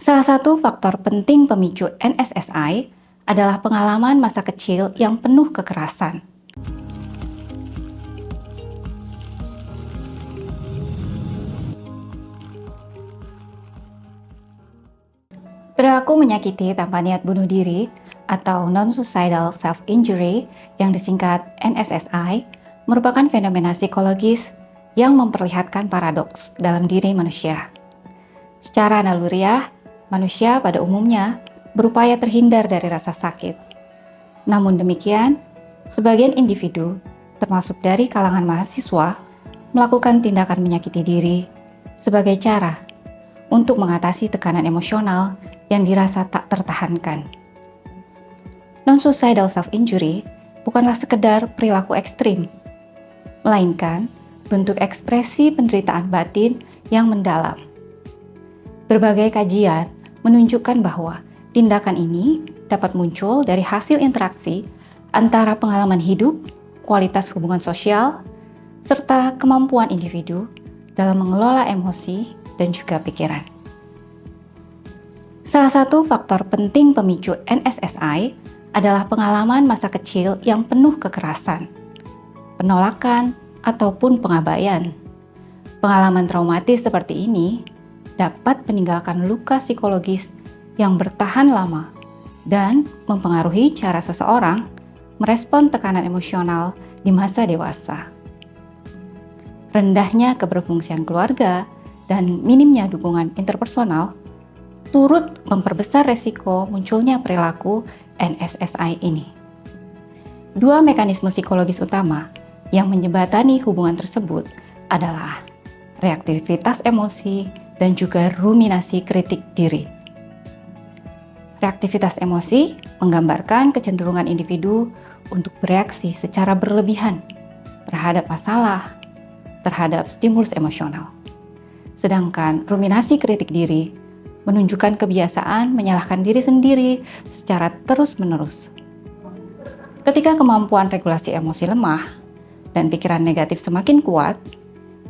Salah satu faktor penting pemicu NSSI adalah pengalaman masa kecil yang penuh kekerasan. Perilaku menyakiti tanpa niat bunuh diri atau non-suicidal self-injury yang disingkat NSSI merupakan fenomena psikologis yang memperlihatkan paradoks dalam diri manusia. Secara naluriah, manusia pada umumnya berupaya terhindar dari rasa sakit. Namun demikian, sebagian individu, termasuk dari kalangan mahasiswa, melakukan tindakan menyakiti diri sebagai cara untuk mengatasi tekanan emosional yang dirasa tak tertahankan. Non-suicidal self-injury bukanlah sekedar perilaku ekstrim, melainkan bentuk ekspresi penderitaan batin yang mendalam. Berbagai kajian menunjukkan bahwa tindakan ini dapat muncul dari hasil interaksi antara pengalaman hidup, kualitas hubungan sosial, serta kemampuan individu dalam mengelola emosi dan juga pikiran. Salah satu faktor penting pemicu NSSI adalah pengalaman masa kecil yang penuh kekerasan, penolakan, ataupun pengabaian. Pengalaman traumatis seperti ini dapat meninggalkan luka psikologis yang bertahan lama dan mempengaruhi cara seseorang merespon tekanan emosional di masa dewasa. Rendahnya keberfungsian keluarga dan minimnya dukungan interpersonal turut memperbesar resiko munculnya perilaku NSSI ini. Dua mekanisme psikologis utama yang menjembatani hubungan tersebut adalah reaktivitas emosi dan juga ruminasi kritik diri. Reaktivitas emosi menggambarkan kecenderungan individu untuk bereaksi secara berlebihan terhadap masalah, terhadap stimulus emosional. Sedangkan ruminasi kritik diri menunjukkan kebiasaan menyalahkan diri sendiri secara terus-menerus. Ketika kemampuan regulasi emosi lemah dan pikiran negatif semakin kuat,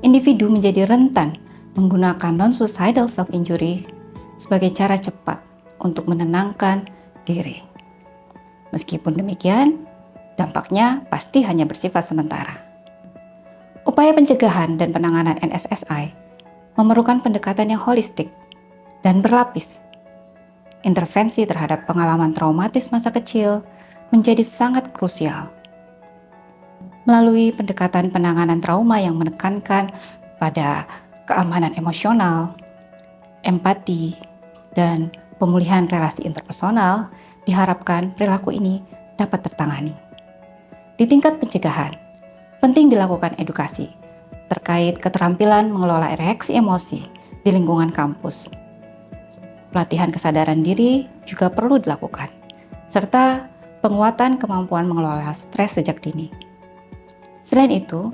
individu menjadi rentan menggunakan non-suicidal self-injury sebagai cara cepat untuk menenangkan diri. Meskipun demikian, dampaknya pasti hanya bersifat sementara. Upaya pencegahan dan penanganan NSSI memerlukan pendekatan yang holistik dan berlapis. Intervensi terhadap pengalaman traumatis masa kecil menjadi sangat krusial. Melalui pendekatan penanganan trauma yang menekankan pada keamanan emosional, empati, dan pemulihan relasi interpersonal, diharapkan perilaku ini dapat tertangani. Di tingkat pencegahan, penting dilakukan edukasi terkait keterampilan mengelola reaksi emosi di lingkungan kampus. Pelatihan kesadaran diri juga perlu dilakukan, serta penguatan kemampuan mengelola stres sejak dini. Selain itu,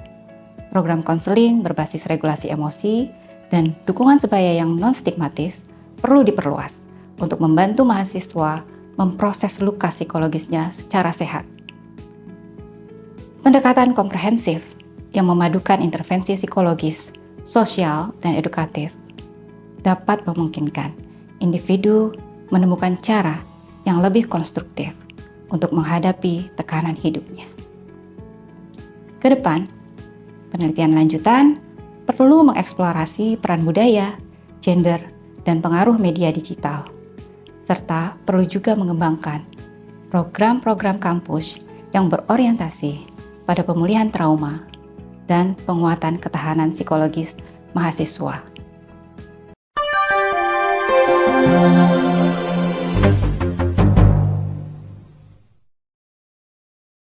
program konseling berbasis regulasi emosi dan dukungan sebaya yang non-stigmatis perlu diperluas untuk membantu mahasiswa memproses luka psikologisnya secara sehat. Pendekatan komprehensif yang memadukan intervensi psikologis, sosial, dan edukatif dapat memungkinkan individu menemukan cara yang lebih konstruktif untuk menghadapi tekanan hidupnya. Kedepan, penelitian lanjutan perlu mengeksplorasi peran budaya, gender, dan pengaruh media digital, serta perlu juga mengembangkan program-program kampus yang berorientasi pada pemulihan trauma dan penguatan ketahanan psikologis mahasiswa.